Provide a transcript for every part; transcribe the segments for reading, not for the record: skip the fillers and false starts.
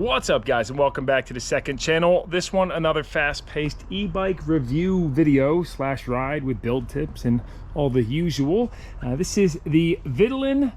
What's up, guys, and welcome back to the second channel. This one, another fast-paced e-bike review video slash ride with build tips and all the usual. This is the Vitilan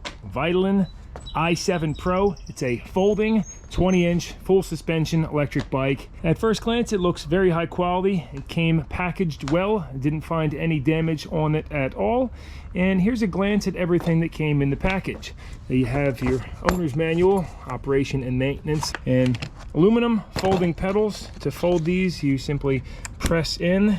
i7 Pro. It's a folding 20-inch full suspension electric bike. At first glance, it looks very high quality. It came packaged well. I didn't find any damage on it at all. And here's a glance at everything that came in the package. You have your owner's manual, operation and maintenance, and aluminum folding pedals. To fold these, you simply press in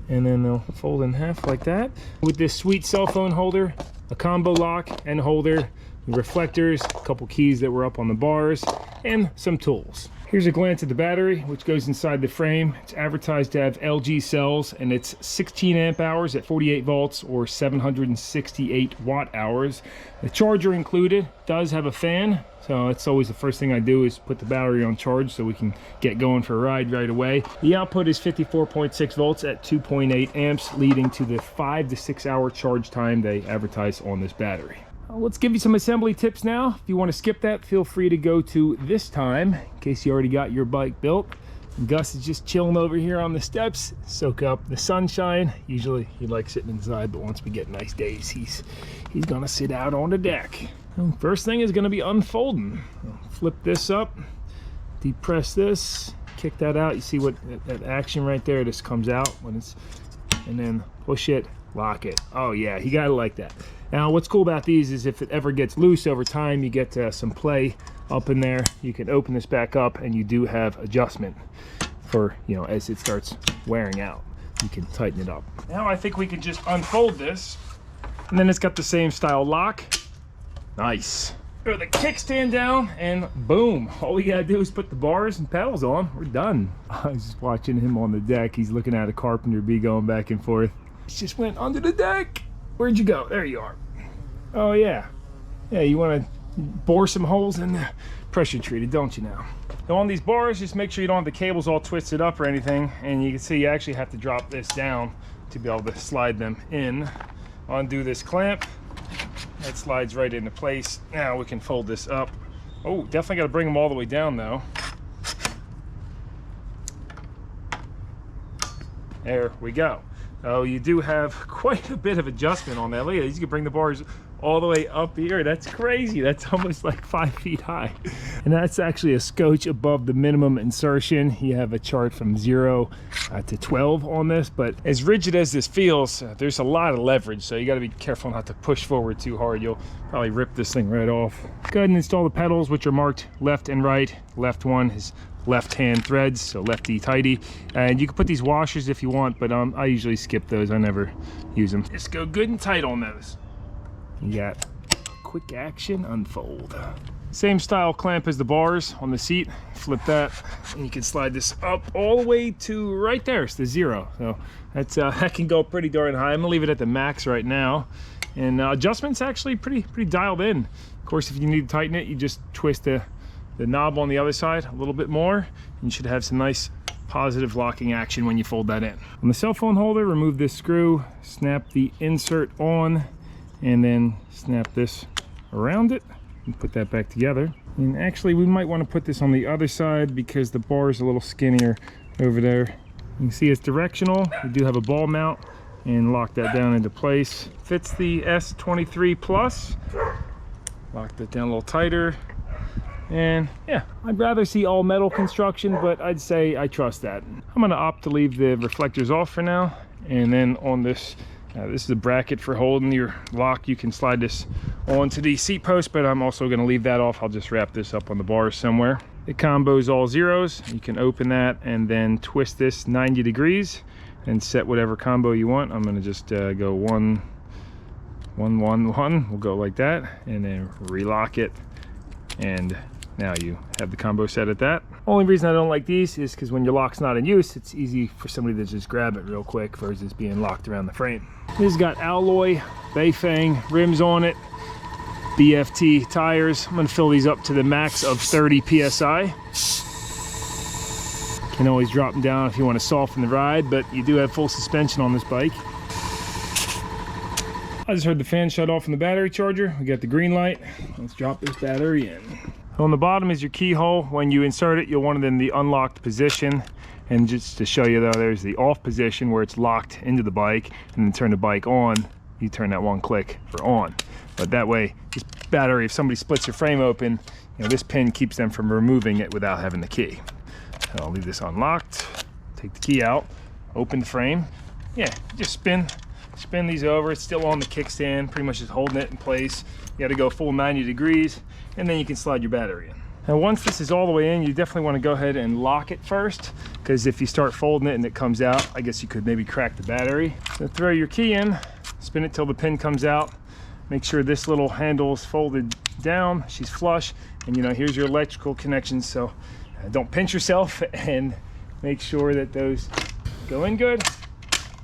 and then they'll fold in half like that. With this sweet cell phone holder, a combo lock and holder, reflectors, a couple keys that were up on the bars, and some tools. Here's a glance at the battery, which goes inside the frame. It's advertised to have LG cells, and it's 16 amp hours at 48 volts or 768 watt hours. The charger included does have a fan, so that's always the first thing I do is put the battery on charge so we can get going for a ride right away. The output is 54.6 volts at 2.8 amps, leading to the 5 to 6 hour charge time they advertise on this battery. Let's give you some assembly tips now. If you want to skip that, feel free to go to this time in case you already got your bike built. Gus is just chilling over here on the steps, soak up the sunshine. Usually he likes sitting inside, but once we get nice days, he's gonna sit out on the deck. First thing is gonna be unfolding. Flip this up, depress this, kick that out. You see what that action right there? This comes out when it's, and then push it, lock it. Oh yeah, you gotta like that. Now what's cool about these is if it ever gets loose over time, you get some play up in there. You can open this back up and you do have adjustment for, you know, as it starts wearing out, you can tighten it up. Now I think we can just unfold this, and then it's got the same style lock. Nice. Throw the kickstand down and boom, all we gotta do is put the bars and pedals on. We're done. I was just watching him on the deck. He's looking at a carpenter bee going back and forth. He just went under the deck. Where'd you go? There you are. Oh yeah. Yeah, you want to bore some holes in the pressure treated, don't you now? So on these bars, just make sure you don't have the cables all twisted up or anything, and you can see you actually have to drop this down to be able to slide them in. Undo this clamp. That slides right into place. Now we can fold this up. Oh, definitely got to bring them all the way down though. There we go. Oh, you do have quite a bit of adjustment on that. Look at this. You can bring the bars all the way up here. That's crazy. That's almost like 5 feet high. And that's actually a scotch above the minimum insertion. You have a chart from 0 to 12 on this, but as rigid as this feels, there's a lot of leverage, so you got to be careful not to push forward too hard. You'll probably rip this thing right off. Go ahead and install the pedals, which are marked left and right. Left one is left hand threads, so lefty tighty, and you can put these washers if you want, but I usually skip those. I never use them. Just go good and tight on those. You got quick action unfold. Same style clamp as the bars on the seat. Flip that and you can slide this up all the way to right there. It's the 0, so that's that can go pretty darn high. I'm gonna leave it at the max right now, and adjustment's actually pretty dialed in. Of course, if you need to tighten it, you just twist the knob on the other side a little bit more, and you should have some nice positive locking action when you fold that in. On the cell phone holder, remove this screw, snap the insert on, and then snap this around it and put that back together. And actually we might want to put this on the other side because the bar is a little skinnier over there. You can see it's directional. We do have a ball mount, and lock that down into place. Fits the S23 Plus. Lock that down a little tighter. And yeah, I'd rather see all metal construction, but I'd say I trust that. I'm gonna opt to leave the reflectors off for now. And then on this, this is a bracket for holding your lock. You can slide this onto the seat post, but I'm also gonna leave that off. I'll just wrap this up on the bars somewhere. It combos all zeros. You can open that and then twist this 90 degrees and set whatever combo you want. I'm gonna just go 1, 1, 1, 1. We'll go like that, and then relock it, and now you have the combo set at that. Only reason I don't like these is because when your lock's not in use, it's easy for somebody to just grab it real quick versus being locked around the frame. This has got alloy Beifeng rims on it, BFT tires. I'm gonna fill these up to the max of 30 PSI. Can always drop them down if you want to soften the ride, but you do have full suspension on this bike. I just heard the fan shut off in the battery charger. We got the green light. Let's drop this battery in. On the bottom is your keyhole. When you insert it, you'll want it in the unlocked position. And just to show you though, there's the off position where it's locked into the bike, and then turn the bike on, you turn that one click for on. But that way, this battery, if somebody splits your frame open, you know, this pin keeps them from removing it without having the key. So I'll leave this unlocked, take the key out, open the frame. Yeah, just spin these over. It's still on the kickstand, pretty much just holding it in place. You gotta go full 90 degrees, and then you can slide your battery in. Now once this is all the way in, you definitely want to go ahead and lock it first, because if you start folding it and it comes out, I guess you could maybe crack the battery. So throw your key in, spin it till the pin comes out. Make sure this little handle is folded down, she's flush, and you know, here's your electrical connections, so don't pinch yourself, and make sure that those go in good.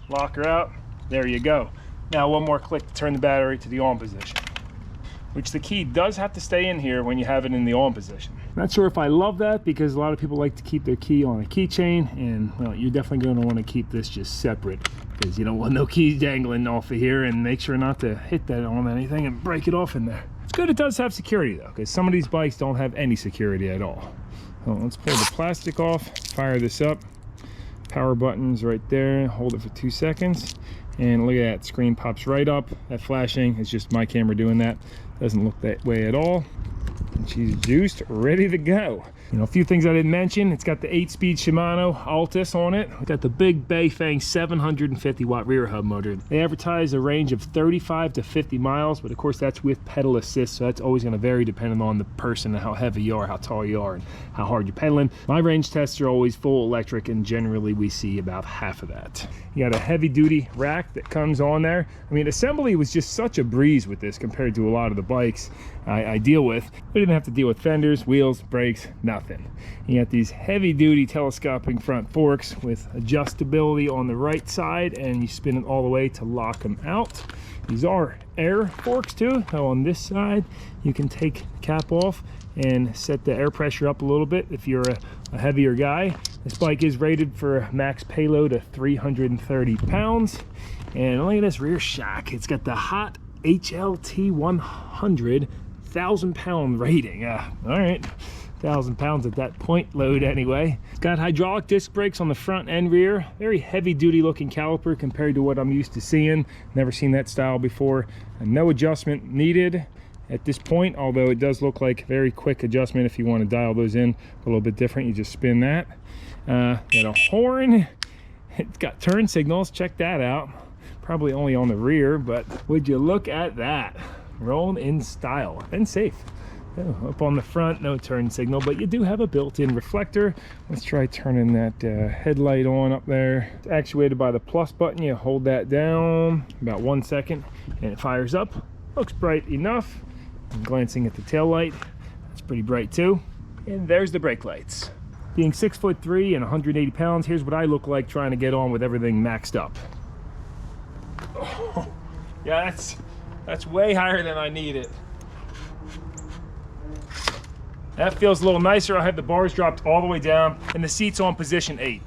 Lock her out, there you go. Now one more click to turn the battery to the on position, which the key does have to stay in here when you have it in the on position. Not sure if I love that, because a lot of people like to keep their key on a keychain, and well, you're definitely going to want to keep this just separate, because you don't want no keys dangling off of here, and make sure not to hit that on anything and break it off in there. It's good it does have security though, because some of these bikes don't have any security at all. So let's pull the plastic off, fire this up. Power button's right there, hold it for 2 seconds, and look at that, screen pops right up. That flashing is just my camera doing that. Doesn't look that way at all. And she's juiced, ready to go. You know, a few things I didn't mention. It's got the 8-speed Shimano Altus on it. It's got the big Beifeng 750 watt rear hub motor. They advertise a range of 35 to 50 miles, but of course that's with pedal assist, so that's always going to vary depending on the person and how heavy you are, how tall you are, and how hard you're pedaling. My range tests are always full electric, and generally we see about half of that. You got a heavy duty rack that comes on there. I mean, assembly was just such a breeze with this compared to a lot of the bikes I deal with. We didn't have to deal with fenders, wheels, brakes, nothing. You got these heavy duty telescoping front forks with adjustability on the right side, and you spin it all the way to lock them out. These are air forks too. So on this side, you can take the cap off and set the air pressure up a little bit if you're a heavier guy. This bike is rated for a max payload of 330 pounds. And look at this rear shock. It's got the hot HLT 100 1,000-pound rating. All right, 1,000 pounds at that point load anyway. It's got hydraulic disc brakes on the front and rear. Very heavy duty looking caliper compared to what I'm used to seeing. Never seen that style before. And no adjustment needed at this point, although it does look like very quick adjustment if you want to dial those in a little bit different. You just spin that. Got a horn. It's got turn signals. Check that out. Probably only on the rear, but would you look at that? Rolling in style and safe. Oh, up on the front, no turn signal, but you do have a built-in reflector. Let's try turning that headlight on up there. It's actuated by the plus button. You hold that down about 1 second and it fires up. Looks bright enough. I'm glancing at the tail light. It's pretty bright too. And there's the brake lights. Being 6'3" and 180 pounds, here's what I look like trying to get on with everything maxed up. Oh, yeah, that's way higher than I need it. That feels a little nicer. I have the bars dropped all the way down and the seat's on position 8.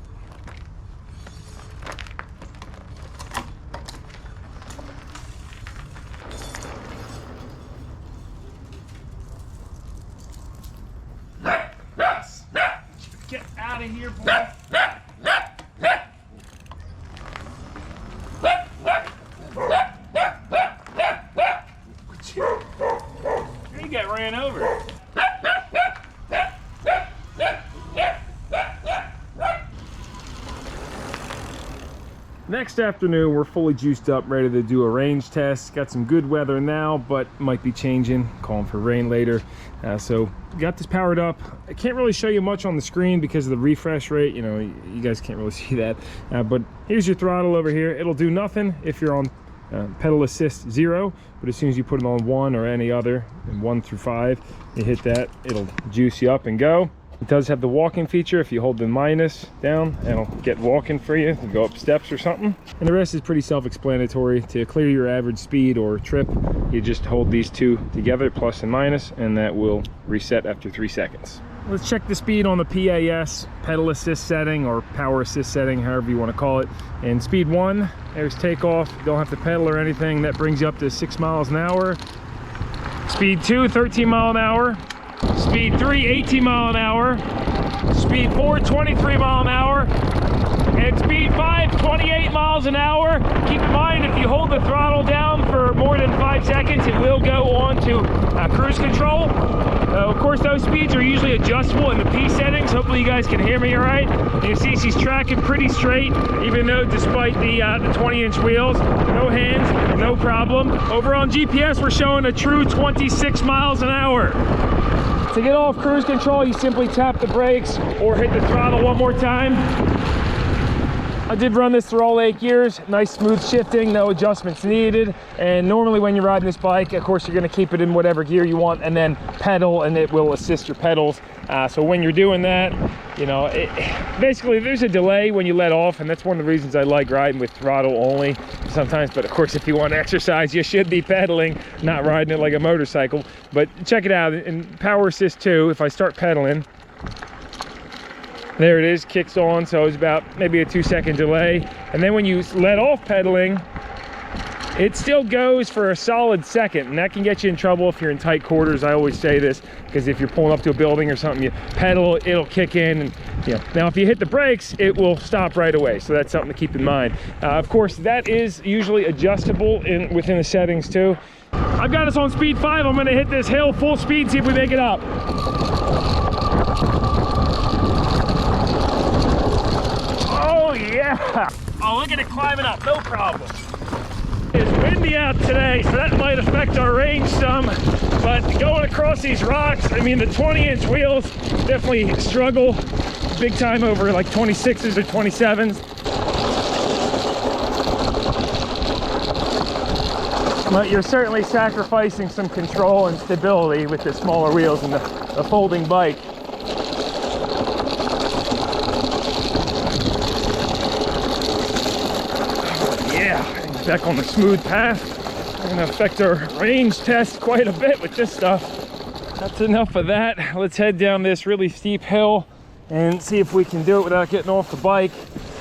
Get out of here, boy. You got ran over. Next afternoon, we're fully juiced up, ready to do a range test. Got some good weather now, but might be changing, calling for rain later. So got this powered up. I can't really show you much on the screen because of the refresh rate. You know, you guys can't really see that. But here's your throttle over here. It'll do nothing if you're on pedal assist 0, but as soon as you put it on 1 or any other, 1 through 5, you hit that, it'll juice you up and go. It does have the walking feature. If you hold the minus down, it'll get walking for you to go up steps or something. And the rest is pretty self-explanatory. To clear your average speed or trip, you just hold these two together, plus and minus, and that will reset after 3 seconds. Let's check the speed on the PAS, pedal assist setting, or power assist setting, however you want to call it. And speed 1, there's takeoff. You don't have to pedal or anything. That brings you up to 6 miles an hour. Speed 2, 13 mile an hour. Speed 3, 18 mile an hour. Speed 4, 23 mile an hour. And speed 5, 28 miles an hour. Keep in mind, if you hold the throttle down for more than 5 seconds, it will go on to cruise control. Of course, those speeds are usually adjustable in the P settings. Hopefully you guys can hear me all right. You see she's tracking pretty straight, even though despite the 20-inch wheels, no hands, no problem. Over on GPS, we're showing a true 26 miles an hour. To get off cruise control, you simply tap the brakes or hit the throttle one more time. I did run this through all 8 gears, nice smooth shifting, no adjustments needed. And normally when you're riding this bike, of course, you're gonna keep it in whatever gear you want and then pedal, and it will assist your pedals. So when you're doing that, you know, basically there's a delay when you let off, and that's one of the reasons I like riding with throttle only sometimes. But of course, if you want to exercise, you should be pedaling, not riding it like a motorcycle. But check it out, in Power Assist 2, if I start pedaling, there it is, kicks on, so it's about maybe a 2-second delay. And then when you let off pedaling, it still goes for a solid second, and that can get you in trouble if you're in tight quarters. I always say this, because if you're pulling up to a building or something, you pedal, it'll kick in, and you know. Now if you hit the brakes, it will stop right away, so that's something to keep in mind. Of course, that is usually adjustable within the settings too. I've got us on speed 5. I'm gonna hit this hill full speed, see if we make it up. Oh yeah! Oh, look at it climbing up, no problem. It's windy out today, so that might affect our range some, but going across these rocks, I mean, the 20-inch wheels definitely struggle big time over like 26s or 27s. But you're certainly sacrificing some control and stability with the smaller wheels and the folding bike. Back on the smooth path. We're gonna affect our range test quite a bit with this stuff. That's enough of that. Let's head down this really steep hill and see if we can do it without getting off the bike.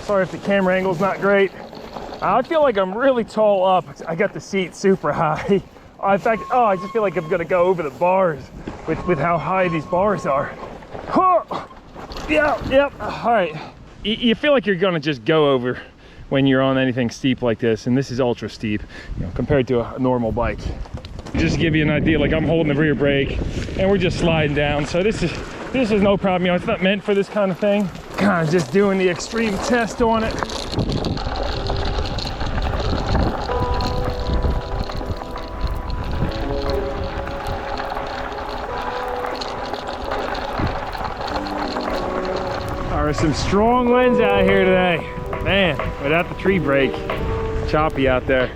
Sorry if the camera angle's not great. I feel like I'm really tall up. I got the seat super high. In fact, I just feel like I'm gonna go over the bars with how high these bars are. Yep. All right. You feel like you're gonna just go over when you're on anything steep like this, and this is ultra steep, you know, compared to a normal bike. Just to give you an idea, like I'm holding the rear brake and we're just sliding down, so this is no problem. You know, it's not meant for this kind of thing. Kind of just doing the extreme test on it. There are some strong winds out here today. Man, without the tree brake, choppy out there.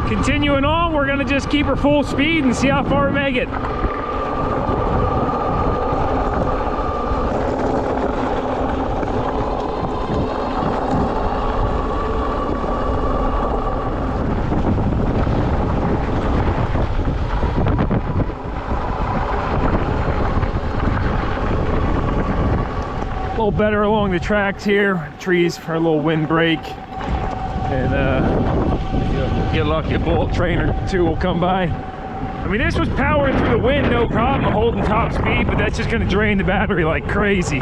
Continuing on, we're gonna just keep her full speed and see how far we make it. A little better along the tracks here, trees for a little windbreak, and get lucky, a bullet train or two will come by. I mean, this was powering through the wind, no problem, holding top speed, but that's just gonna drain the battery like crazy.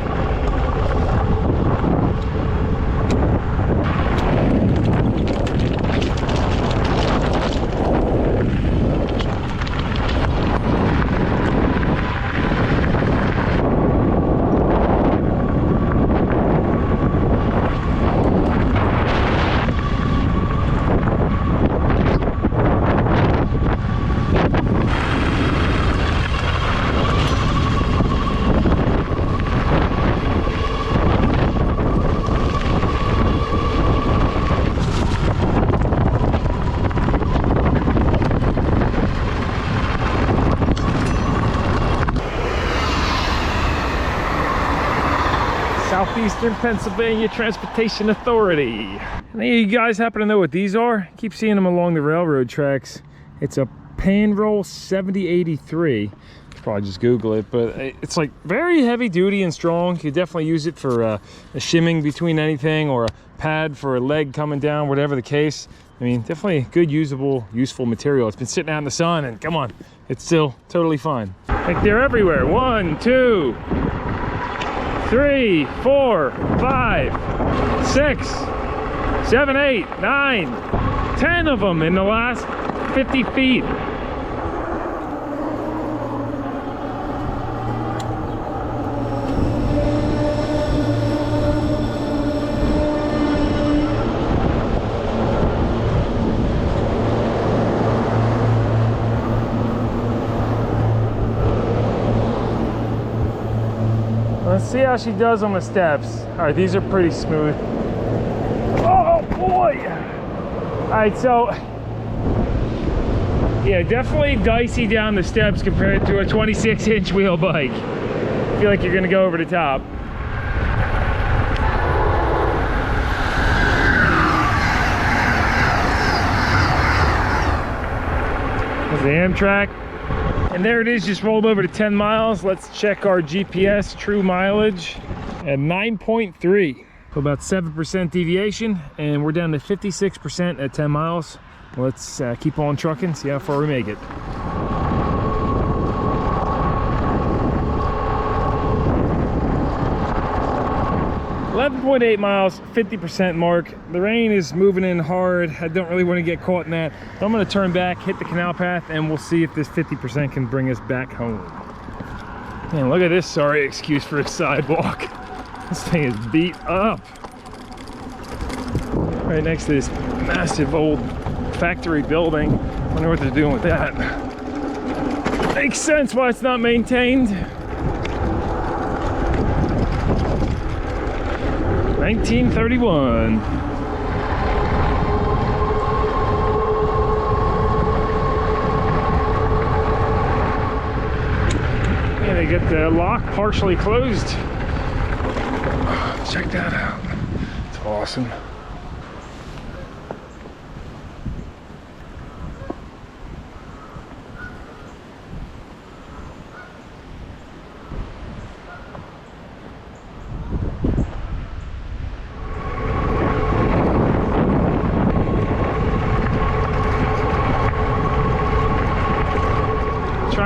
Western Pennsylvania Transportation Authority. And you guys happen to know what these are? I keep seeing them along the railroad tracks. It's a Panroll 7083. Probably just Google it, but it's like very heavy duty and strong. You definitely use it for a shimming between anything, or a pad for a leg coming down, whatever the case. I mean, definitely good, usable, useful material. It's been sitting out in the sun, and come on, it's still totally fine. Like, they're everywhere. 1, 2, 3, 4, 5, 6, 7, 8, 9, 10 of them in the last 50 feet. Let's see how she does on the steps. All right, these are pretty smooth. Oh boy! All right, so yeah, definitely dicey down the steps compared to a 26-inch wheel bike. I feel like you're gonna go over the top. There's the Amtrak. And there it is, just rolled over to 10 miles. Let's check our GPS true mileage at 9.3. So about 7% deviation, and we're down to 56% at 10 miles. Let's keep on trucking, see how far we make it. 11.8 miles, 50% mark. The rain is moving in hard. I don't really want to get caught in that. So I'm going to turn back, hit the canal path, and we'll see if this 50% can bring us back home. Man, look at this sorry excuse for a sidewalk. This thing is beat up. Right next to this massive old factory building. I wonder what they're doing with that. Makes sense why it's not maintained. 1931. Yeah, they get the lock partially closed. Check that out. It's awesome.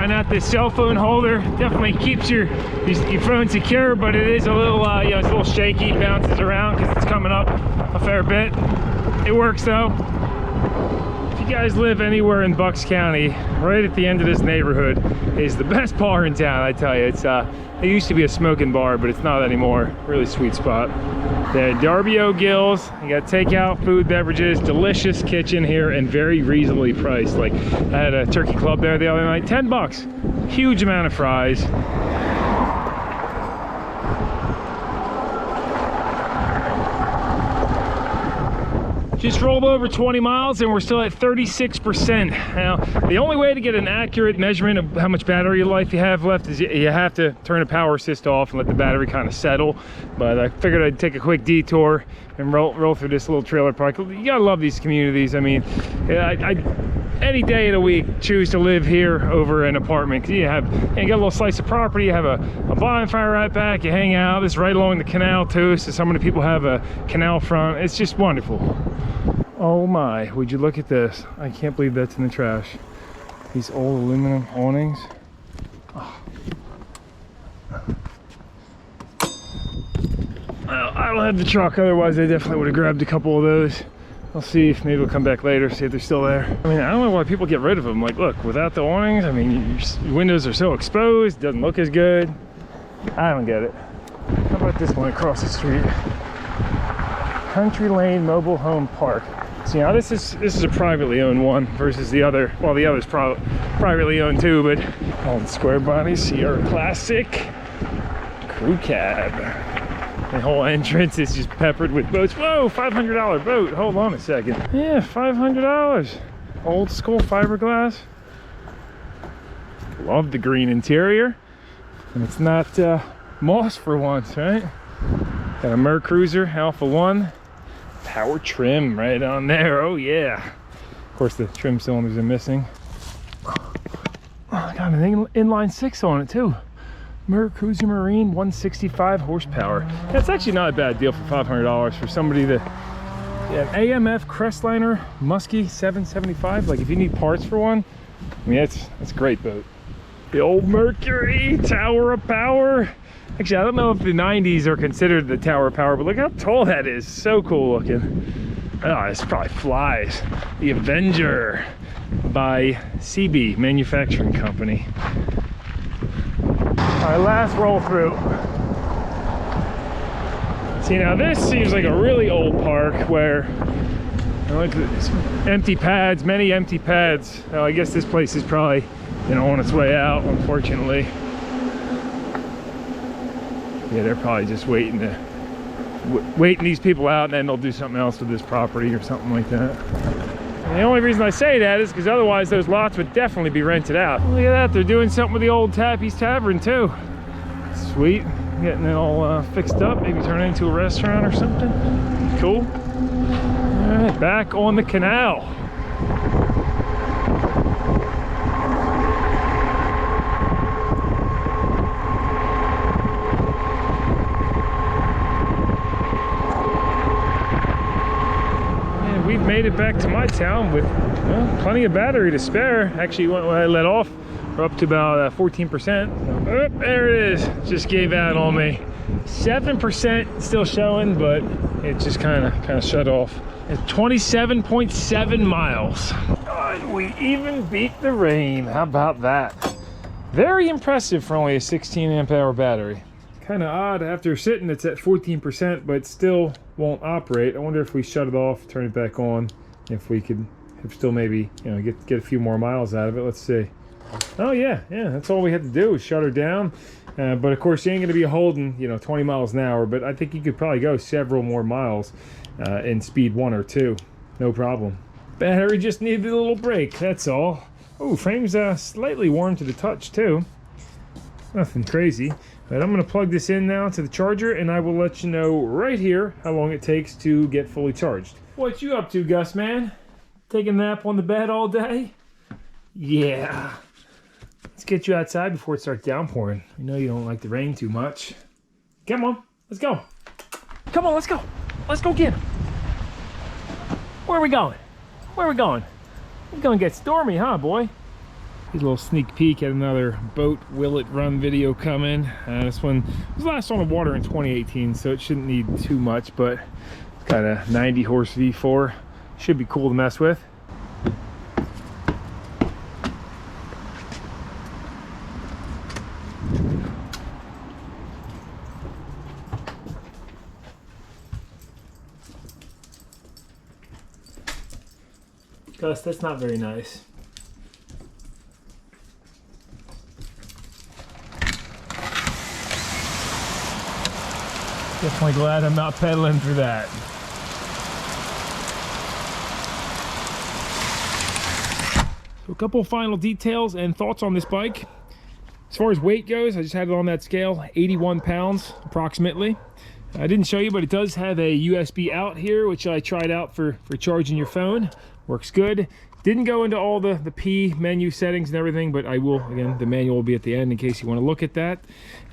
Out this cell phone holder definitely keeps your phone secure, but it is a little you know, it's a little shaky, bounces around because it's coming up a fair bit. It works though. If you guys live anywhere in Bucks County, right at the end of this neighborhood is the best bar in town. I tell you, it's it used to be a smoking bar, but it's not anymore. Really sweet spot. The Darby O'Gills, you got takeout, food, beverages, delicious kitchen here, and very reasonably priced. Like, I had a turkey club there the other night, 10 bucks. Huge amount of fries. Just rolled over 20 miles and we're still at 36%. Now, the only way to get an accurate measurement of how much battery life you have left is you have to turn the power assist off and let the battery kind of settle. But I figured I'd take a quick detour and roll through this little trailer park. You gotta love these communities. I mean, I any day of the week choose to live here over an apartment. 'Cause you got a little slice of property, you have a bonfire right back, you hang out. This is right along the canal too, so so many people have a canal front. It's just wonderful. Oh my, would you look at this? I can't believe that's in the trash. These old aluminum awnings. Oh. Well, I don't have the truck, otherwise I definitely would have grabbed a couple of those. I'll see if maybe we'll come back later, see if they're still there. I mean, I don't know why people get rid of them. Like, look, without the awnings, I mean, your windows are so exposed, doesn't look as good. I don't get it. How about this one across the street? Country Lane Mobile Home Park. So now this is a privately owned one versus the other. Well, the other's privately owned too, but all the square bodies. Sierra Classic Crew Cab. The whole entrance is just peppered with boats. Whoa, $500 boat. Hold on a second. Yeah, $500. Old school fiberglass. Love the green interior. And it's not moss for once, right? Got a Mer Cruiser Alpha 1. Power trim right on there. Oh yeah. Of course the trim cylinders are missing. Oh, got an inline 6 on it too. Mer Cruiser Marine, 165 horsepower. That's actually not a bad deal for $500 for somebody that, yeah, AMF Crestliner Muskie 775. Like if you need parts for one, I mean that's a great boat. The old Mercury Tower of Power. Actually, I don't know if the 90s are considered the Tower of Power, but look how tall that is. So cool looking. Oh, this probably flies. The Avenger by CB Manufacturing Company. All right, last roll through. See, now this seems like a really old park where, look at this, empty pads, many empty pads. Oh, I guess this place is probably, you know, on its way out, unfortunately. Yeah, they're probably just waiting these people out, and then they'll do something else with this property or something like that. And the only reason I say that is because otherwise those lots would definitely be rented out. Look at that, they're doing something with the old Tappy's Tavern too. Sweet, getting it all fixed up, maybe turn it into a restaurant or something. Cool. All right, back on the canal. We've made it back to my town with, well, plenty of battery to spare. Actually, when I let off, we're up to about 14%. Oh, there it is. Just gave out on me. 7% still showing, but it just kind of shut off. It's 27.7 miles. God, we even beat the rain. How about that? Very impressive for only a 16 amp hour battery. Kind of odd after sitting it's at 14% but still won't operate. I wonder if we shut it off, turn it back on, if we could still maybe, you know, get a few more miles out of it. Let's see. Oh yeah, that's all we had to do was shut her down. But of course you ain't gonna be holding, you know, 20 miles an hour, but I think you could probably go several more miles in speed 1 or 2, no problem. Battery just needed a little break, that's all. Oh, frame's slightly warm to the touch too. Nothing crazy. But I'm going to plug this in now to the charger, and I will let you know right here how long it takes to get fully charged. What you up to, Gus, man? Taking a nap on the bed all day? Yeah. Let's get you outside before it starts downpouring. I know you don't like the rain too much. Come on, let's go. Come on, let's go. Let's go get him. Where are we going? Where are we going? It's going to get stormy, huh, boy? Here's a little sneak peek at another boat Will It Run video coming. This one was last on the water in 2018, so it shouldn't need too much, but it's got a 90 horse V4. Should be cool to mess with. Gus, that's not very nice. Definitely glad I'm not pedaling through that. So a couple final details and thoughts on this bike. As far as weight goes, I just had it on that scale, 81 pounds approximately. I didn't show you, but it does have a USB out here, which I tried out for charging your phone. Works good. Didn't go into all the P menu settings and everything, but I will, again, the manual will be at the end in case you want to look at that.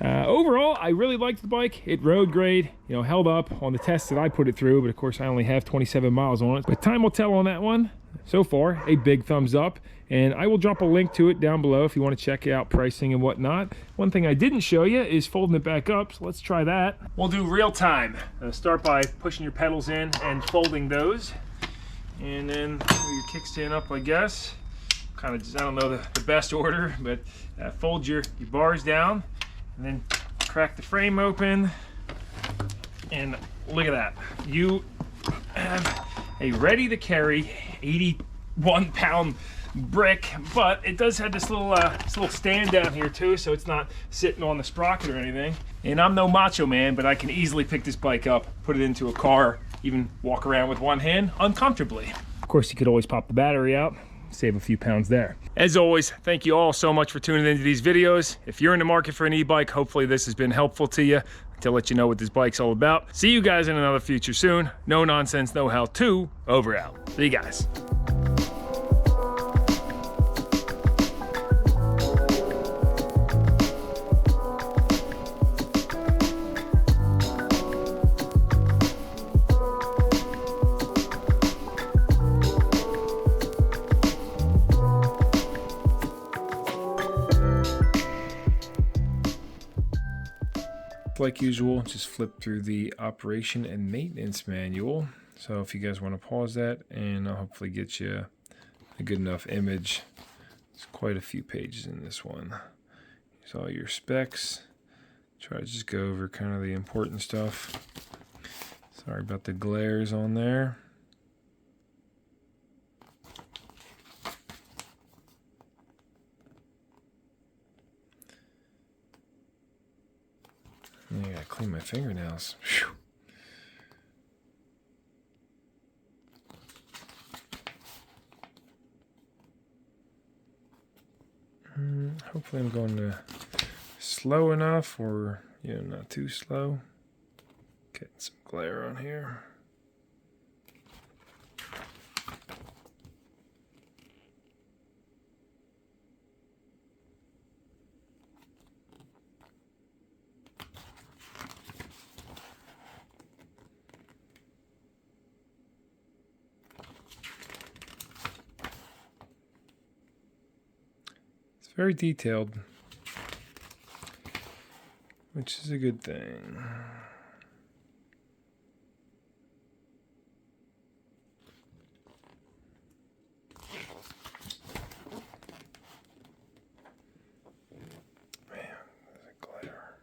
Overall, I really liked the bike. It rode great, you know, held up on the tests that I put it through, but of course I only have 27 miles on it. But time will tell on that one. So far, a big thumbs up, and I will drop a link to it down below if you want to check out pricing and whatnot. One thing I didn't show you is folding it back up, so let's try that. We'll do real time. Start by pushing your pedals in and folding those. And then pull your kickstand up, I guess. Kind of just, I don't know the best order, but fold your bars down and then crack the frame open. And look at that. You have a ready to carry 81 pound brick, but it does have this little stand down here too, so it's not sitting on the sprocket or anything. And I'm no macho man, but I can easily pick this bike up, put it into a car, even walk around with one hand uncomfortably. Of course, you could always pop the battery out. save a few pounds there. As always, thank you all so much for tuning into these videos. If you're in the market for an e-bike, hopefully this has been helpful to you to let you know what this bike's all about. See you guys in another future soon. No nonsense, no how-to, over out. See you guys. Like usual, just flip through the operation and maintenance manual. So if you guys want to pause that, and I'll hopefully get you a good enough image. There's quite a few pages in this one. Here's all your specs. Try to just go over kind of the important stuff. Sorry about the glares on there. I gotta clean my fingernails. Whew. Hopefully I'm going to slow enough, or not too slow. Getting some glare on here. Very detailed, which is a good thing. Man, there's a glare.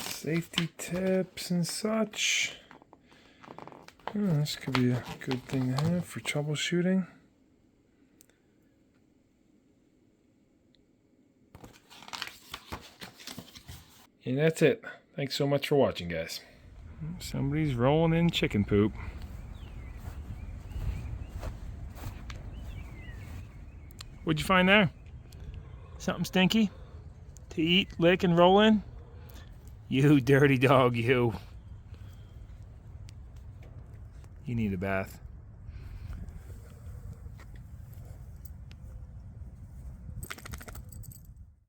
Safety tips and such. This could be a good thing to have for troubleshooting. And that's it. Thanks so much for watching, guys. Somebody's rolling in chicken poop. What'd you find there? Something stinky to eat, lick, and roll in? You dirty dog, you. You need a bath.